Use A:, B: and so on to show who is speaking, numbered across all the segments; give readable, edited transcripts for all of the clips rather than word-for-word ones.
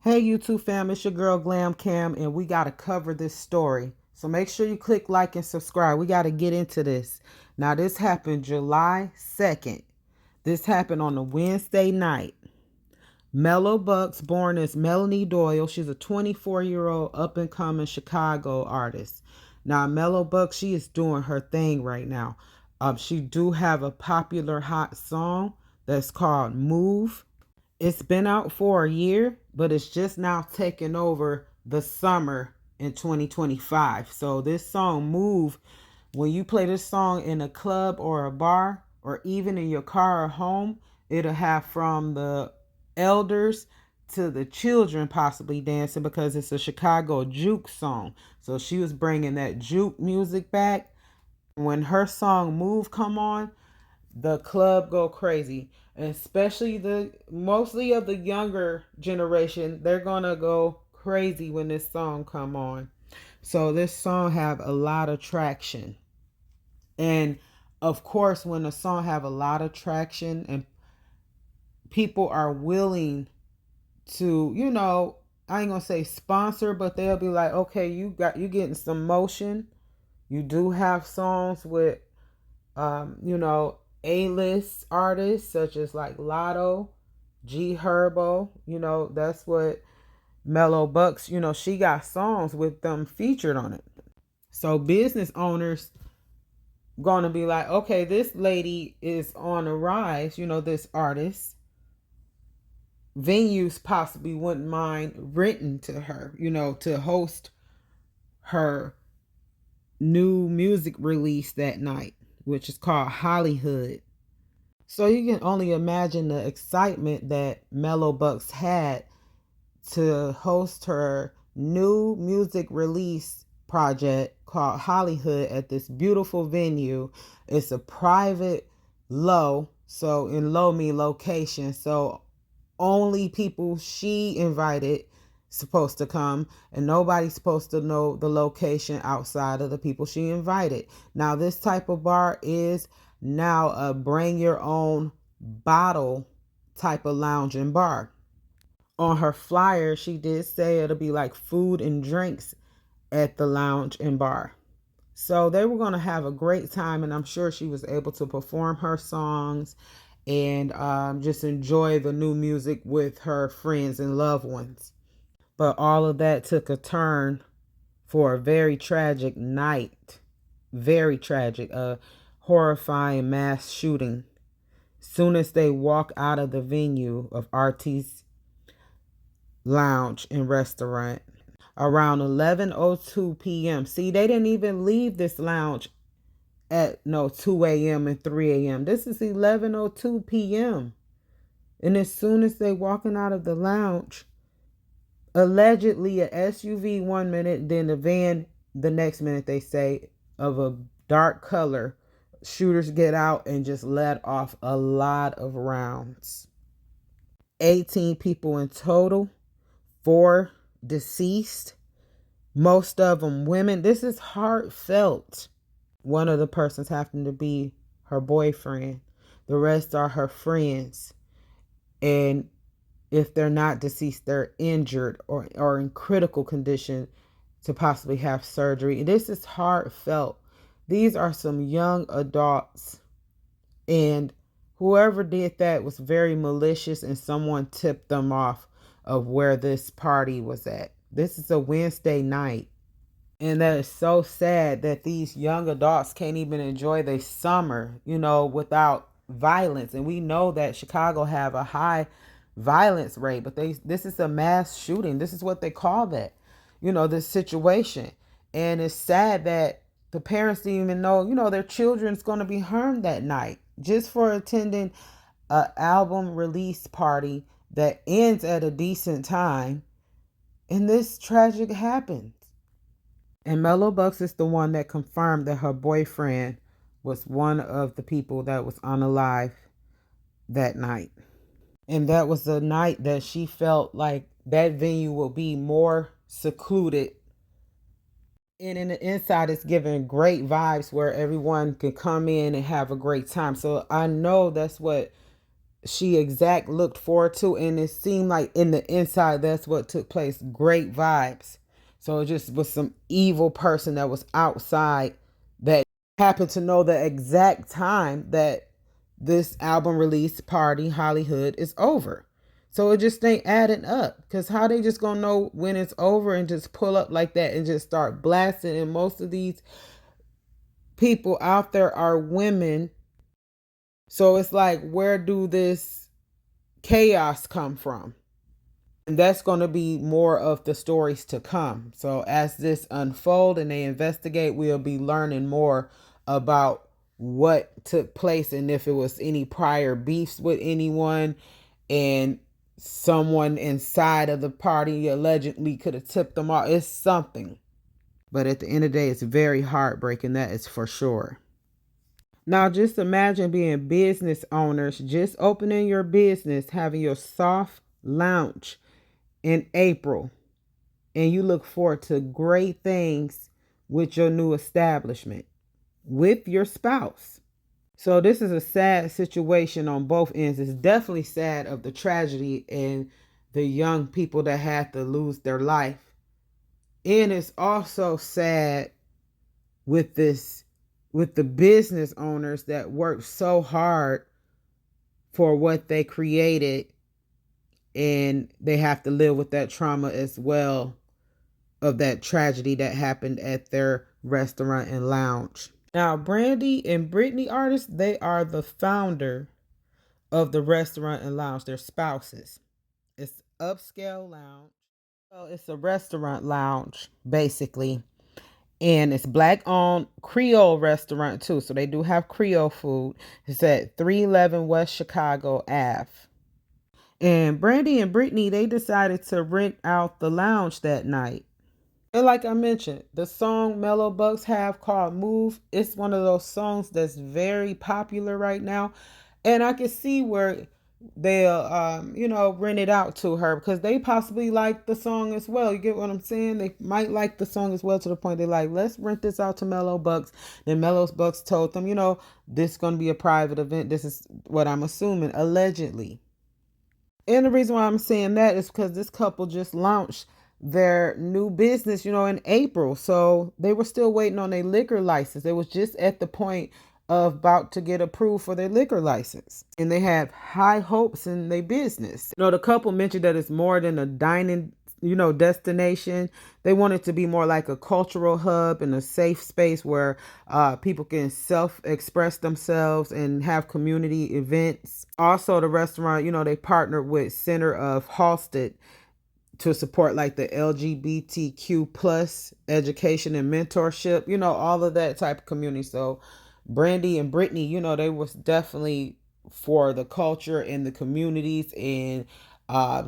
A: Hey YouTube fam, it's your girl Glam Cam, and we got to cover this story. So make sure you click like and subscribe. We got to get into this. Now this happened July 2nd. This happened on a Wednesday night. Melo Bucks, born as Melanie Doyle, she's a 24-year-old up-and-coming Chicago artist. Now Melo Bucks, she is doing her thing right now. She do have a popular hot song that's called Move. It's been out for a year, but it's just now taking over the summer in 2025. So this song Move, when you play this song in a club or a bar or even in your car or home, it'll have from the elders to the children possibly dancing because it's a Chicago juke song. So she was bringing that juke music back. When her song Move come on, the club go crazy, especially the mostly of the younger generation. They're gonna go crazy when this song come on. So this song have a lot of traction, and of course when a song have a lot of traction and people are willing to, I ain't gonna say sponsor, but they'll be like, okay, you getting some motion. You do have songs with A-list artists such as like Lotto, G Herbo, that's what Melo Bucks, she got songs with them featured on it. So business owners gonna be like, okay, this lady is on a rise, this artist. Venues possibly wouldn't mind renting to her, to host her new music release that night, which is called Hollywood. So you can only imagine the excitement that Melo Bucks had to host her new music release project called Hollywood at this beautiful venue. It's a private low, so in low mean location. So only people she invited supposed to come, and nobody's supposed to know the location outside of the people she invited. Now this type of bar is now a bring your own bottle type of lounge and bar. On her flyer she did say it'll be like food and drinks at the lounge and bar. So they were going to have a great time, and I'm sure she was able to perform her songs and just enjoy the new music with her friends and loved ones. But all of that took a turn for a very tragic night. Very tragic. A horrifying mass shooting. Soon as they walk out of the venue of RT's Lounge and Restaurant, around 11:02 p.m. See, they didn't even leave this lounge at 2 a.m. and 3 a.m. This is 11:02 p.m. And as soon as they walking out of the lounge, allegedly a SUV one minute, then a van the next minute, they say, of a dark color. Shooters get out and just let off a lot of rounds. 18 people in total, 4 deceased, most of them women. This is heartfelt. One of the persons happened to be her boyfriend. The rest are her friends. And if they're not deceased, they're injured or in critical condition to possibly have surgery. This is heartfelt. These are some young adults, and whoever did that was very malicious, and someone tipped them off of where this party was at. This is a Wednesday night, and that is so sad that these young adults can't even enjoy their summer, without violence. And we know that Chicago have a high violence rate, but this is a mass shooting. This is what they call that, this situation. And it's sad that the parents didn't even know, their children's going to be harmed that night just for attending a album release party that ends at a decent time, and this tragic happens. And Melo Bucks is the one that confirmed that her boyfriend was one of the people that was unalive that night. And that was the night that she felt like that venue will be more secluded. And in the inside, it's giving great vibes where everyone can come in and have a great time. So I know that's what she exact looked forward to, and it seemed like in the inside that's what took place. Great vibes. So it just was some evil person that was outside that happened to know the exact time that this album release party Hollywood is over. So it just ain't adding up, because how they just gonna know when it's over and just pull up like that and just start blasting? And most of these people out there are women. So it's like, where do this chaos come from? And that's going to be more of the stories to come. So as this unfold and they investigate, we'll be learning more about what took place and if it was any prior beefs with anyone, and someone inside of the party allegedly could have tipped them off. It's something. But at the end of the day, it's very heartbreaking. That is for sure. Now, just imagine being business owners, just opening your business, having your soft launch in April, and you look forward to great things with your new establishment with your spouse. So this is a sad situation on both ends. It's definitely sad of the tragedy and the young people that had to lose their life. And it's also sad with the business owners that worked so hard for what they created, and they have to live with that trauma as well of that tragedy that happened at their restaurant and lounge. Now, Brandy and Brittany artists, they are the founder of the restaurant and lounge. They're spouses. It's upscale lounge. Well, it's a restaurant lounge, basically. And it's black owned Creole restaurant too. So they do have Creole food. It's at 311 West Chicago Ave. And Brandy and Brittany, they decided to rent out the lounge that night. And like I mentioned, the song Melo Bucks have called Move, it's one of those songs that's very popular right now. And I can see where they'll, rent it out to her, because they possibly like the song as well. You get what I'm saying? They might like the song as well, to the point they're like, let's rent this out to Melo Bucks. Then Melo Bucks told them, this is going to be a private event. This is what I'm assuming, allegedly. And the reason why I'm saying that is because this couple just launched their new business, in April. So they were still waiting on their liquor license. They was just at the point of about to get approved for their liquor license. And they have high hopes in their business. The couple mentioned that it's more than a dining, destination. They want it to be more like a cultural hub and a safe space where people can self-express themselves and have community events. Also, the restaurant, they partnered with Center of Halsted to support like the LGBTQ plus education and mentorship, all of that type of community. So Brandy and Brittany, they was definitely for the culture and the communities, and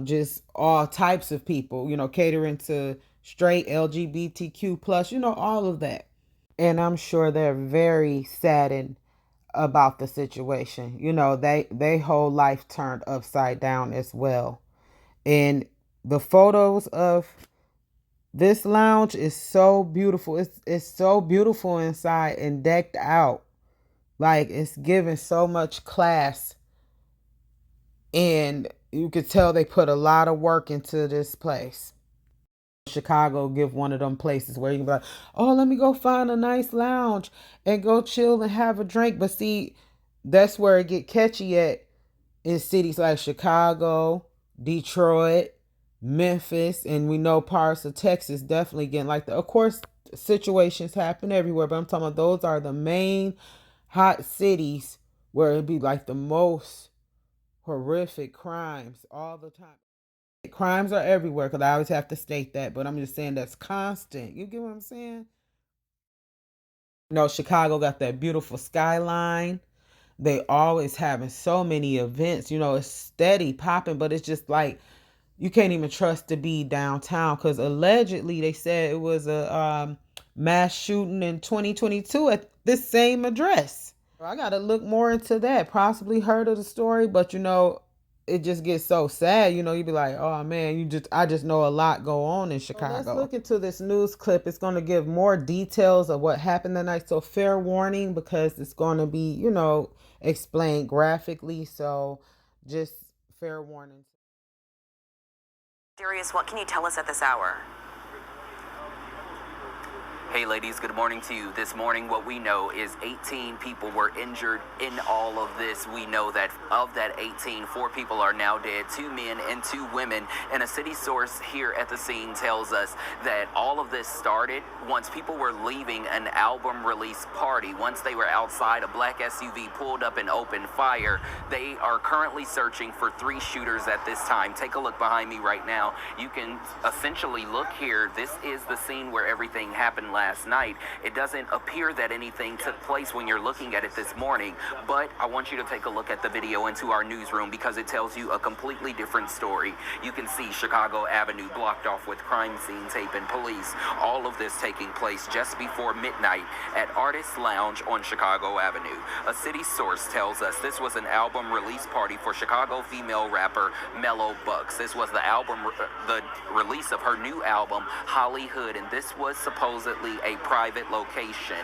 A: just all types of people, catering to straight LGBTQ plus, all of that. And I'm sure they're very saddened about the situation. They whole life turned upside down as well. And the photos of this lounge is so beautiful. It's so beautiful inside and decked out. Like, it's giving so much class. And you could tell they put a lot of work into this place. Chicago give one of them places where you can be like, oh, let me go find a nice lounge and go chill and have a drink. But see, that's where it get catchy at, in cities like Chicago, Detroit, Memphis, and we know parts of Texas definitely getting like that. Of course, situations happen everywhere, but I'm talking about those are the main hot cities where it'd be like the most horrific crimes all the time. Crimes are everywhere, because I always have to state that, but I'm just saying that's constant. You get what I'm saying? Chicago got that beautiful skyline. They always having so many events. It's steady popping, but it's just like you can't even trust to be downtown, because allegedly they said it was a mass shooting in 2022 at this same address. I got to look more into that. Possibly heard of the story, but it just gets so sad. You'd be like, oh man, I just know a lot go on in Chicago. Let's look into this news clip. It's going to give more details of what happened that night. So fair warning, because it's going to be, explained graphically. So Just fair warning.
B: Darius, what can you tell us at this hour?
C: Hey ladies, good morning to you. This morning what we know is 18 people were injured in all of this. We know that of that 18, 4 people are now dead, 2 men and 2 women. And a city source here at the scene tells us that all of this started once people were leaving an album release party. Once they were outside, a black SUV pulled up and opened fire. They are currently searching for 3 shooters at this time. Take a look behind me right now. You can essentially look here. This is the scene where everything happened last night. It doesn't appear that anything took place when you're looking at it this morning, but I want you to take a look at the video into our newsroom because it tells you a completely different story. You can see Chicago Avenue blocked off with crime scene tape and police. All of this taking place just before midnight at Artist Lounge on Chicago Avenue. A city source tells us this was an album release party for Chicago female rapper Melo Bucks. This was the release of her new album, Hollywood, and this was supposedly a private location.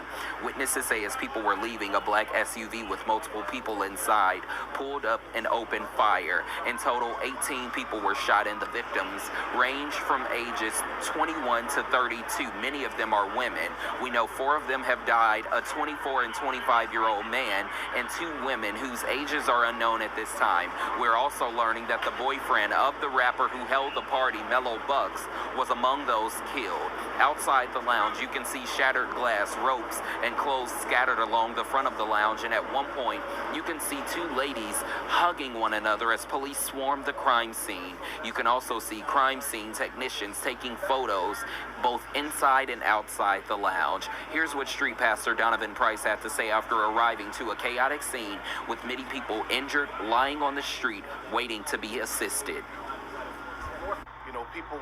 C: Witnesses say as people were leaving, a black SUV with multiple people inside pulled up and opened fire. In total, 18 people were shot, and the victims range from ages 21 to 32. Many of them are women. We know 4 of them have died, a 24 and 25-year-old man and 2 women whose ages are unknown at this time. We're also learning that the boyfriend of the rapper who held the party, Melo Bucks, was among those killed. Outside the lounge, you can see shattered glass, ropes, and clothes scattered along the front of the lounge, and at one point, you can see 2 ladies hugging one another as police swarm the crime scene. You can also see crime scene technicians taking photos both inside and outside the lounge. Here's what Street Pastor Donovan Price had to say after arriving to a chaotic scene with many people injured, lying on the street, waiting to be assisted.
D: You know, people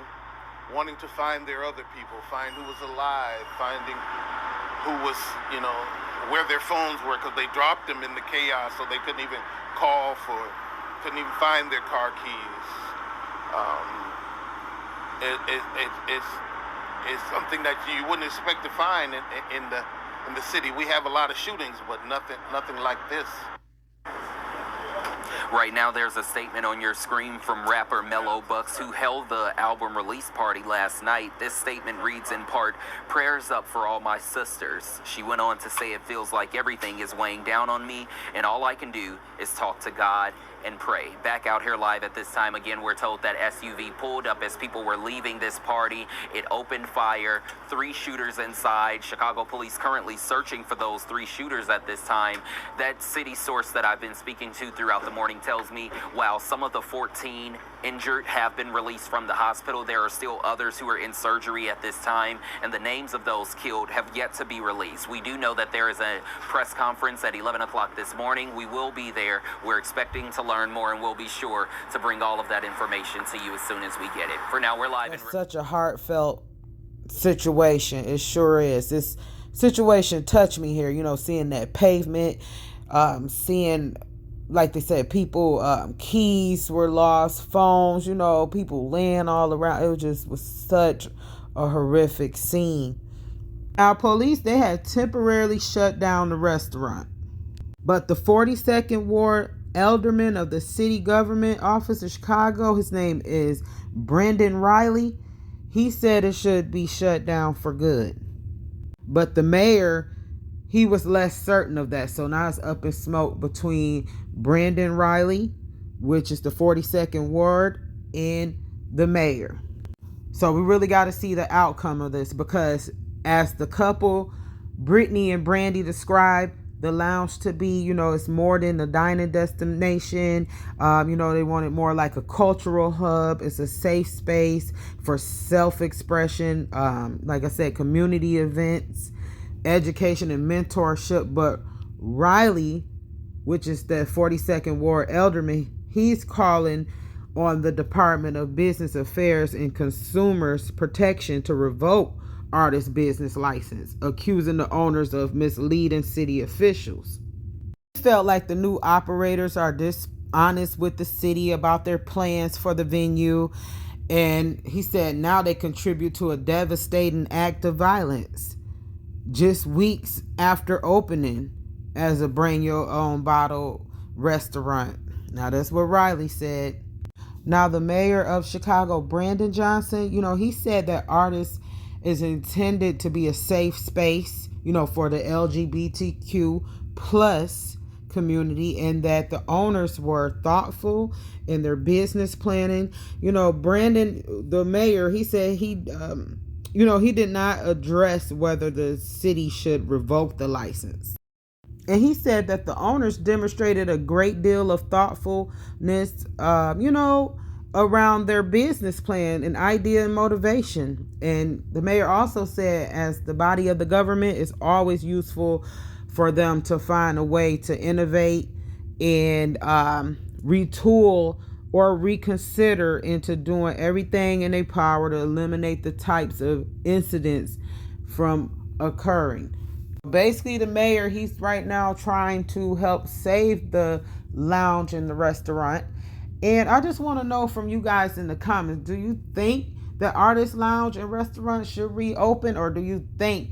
D: wanting to find their other people, find who was alive, finding who was, you know, where their phones were, because they dropped them in the chaos, so they couldn't even couldn't even find their car keys. It's something that you wouldn't expect to find in the city. We have a lot of shootings, but nothing like this.
C: Right now, there's a statement on your screen from rapper Melo Bucks, who held the album release party last night. This statement reads in part, "Prayers up for all my sisters." She went on to say, "It feels like everything is weighing down on me, and all I can do is talk to God and pray." Back out here live at this time, again, we're told that SUV pulled up as people were leaving this party. It opened fire, 3 shooters inside. Chicago police currently searching for those 3 shooters at this time. That city source that I've been speaking to throughout the morning tells me while some of the 14 injured have been released from the hospital, there are still others who are in surgery at this time, and the names of those killed have yet to be released. We do know that there is a press conference at 11 o'clock this morning. We will be there. We're expecting to learn more, and we'll be sure to bring all of that information to you as soon as we get it. For now, we're live.
A: It's such a heartfelt situation. It sure is. This situation touched me here, you know, seeing that pavement, seeing, like they said, people, keys were lost, phones, you know, people laying all around. It was such a horrific scene. Our police, they had temporarily shut down the restaurant, but the 42nd Ward alderman of the city government office of Chicago, his name is Brendan Riley, he said it should be shut down for good. But the mayor, he was less certain of that. So now it's up in smoke between Brendan Riley, which is the 42nd Ward, and the mayor. So we really got to see the outcome of this, because as the couple, Brittany and Brandy, described the lounge to be, you know, it's more than a dining destination. You know, they want it more like a cultural hub. It's a safe space for self-expression. Like I said, community events, education, and mentorship. But Riley, which is the 42nd Ward alderman, he's calling on the Department of Business Affairs and Consumers Protection to revoke artist's business license, accusing the owners of misleading city officials. He felt like the new operators are dishonest with the city about their plans for the venue, and he said now they contribute to a devastating act of violence just weeks after opening as a bring your own bottle restaurant. Now that's what Riley said. Now the mayor of Chicago, Brandon Johnson, he said that artists is intended to be a safe space, for the LGBTQ plus community, and that the owners were thoughtful in their business planning. Brandon, the mayor, he said he did not address whether the city should revoke the license. And he said that the owners demonstrated a great deal of thoughtfulness, around their business plan and idea and motivation. And the mayor also said, as the body of the government, it's always useful for them to find a way to innovate and retool or reconsider into doing everything in their power to eliminate the types of incidents from occurring. Basically, the mayor, he's right now trying to help save the lounge and the restaurant. And I just want to know from you guys in the comments, do you think the artist lounge and restaurant should reopen, or do you think,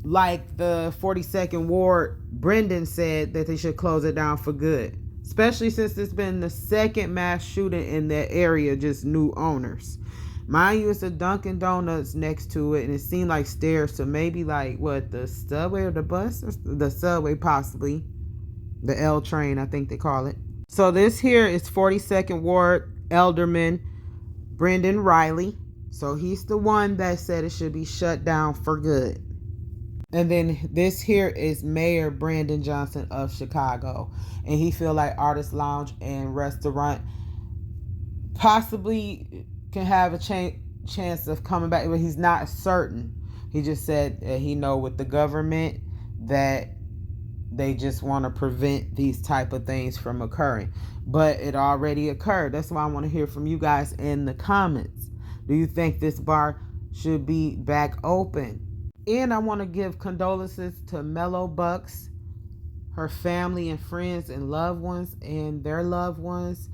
A: like the 42nd Ward Brendan said, that they should close it down for good? Especially since it's been the second mass shooting in that area, just new owners. Mind you, it's a Dunkin' Donuts next to it, and it seemed like stairs, so maybe like the subway or the bus, or the subway possibly, the L train, I think they call it. So this here is 42nd Ward Alderman Brendan Riley. So he's the one that said it should be shut down for good. And then this here is Mayor Brandon Johnson of Chicago, and he feel like Artist Lounge and Restaurant possibly can have a chance of coming back, but he's not certain. He just said that he know with the government that they just want to prevent these type of things from occurring, but it already occurred. That's why I want to hear from you guys in the comments. Do you think this bar should be back open? And I want to give condolences to Melo Bucks, her family and friends and loved ones and their loved ones.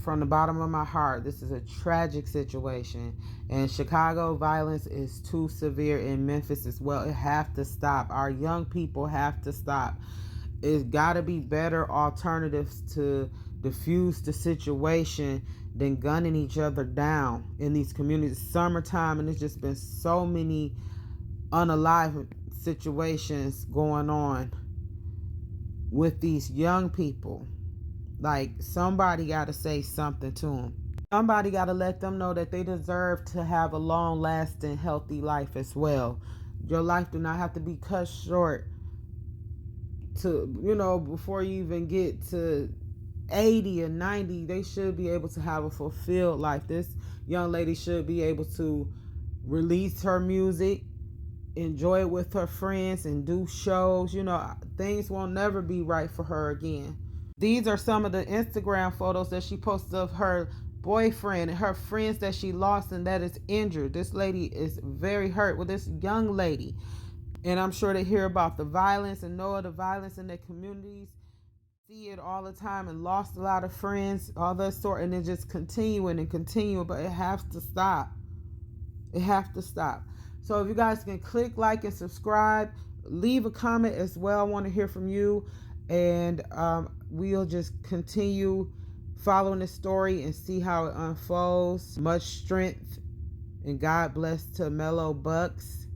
A: From the bottom of my heart, this is a tragic situation. And Chicago violence is too severe, in Memphis as well. It have to stop. Our young people have to stop. It's got to be better alternatives to diffuse the situation than gunning each other down in these communities. Summertime, and there's just been so many unalive situations going on with these young people. Like, somebody got to say something to them. Somebody got to let them know that they deserve to have a long-lasting, healthy life as well. Your life do not have to be cut short to, before you even get to 80 or 90. They should be able to have a fulfilled life. This young lady should be able to release her music, enjoy it with her friends, and do shows. Things won't never be right for her again. These are some of the Instagram photos that she posted of her boyfriend and her friends that she lost and that is injured. This lady is very hurt. Well, this young lady, and I'm sure they hear about the violence and know of the violence in their communities, see it all the time, and lost a lot of friends, all that sort, and it just continuing, but it has to stop. It has to stop. So if you guys can click like and subscribe, leave a comment as well. I want to hear from you, and we'll just continue following the story and see how it unfolds. Much strength and God bless to Melo Bucks.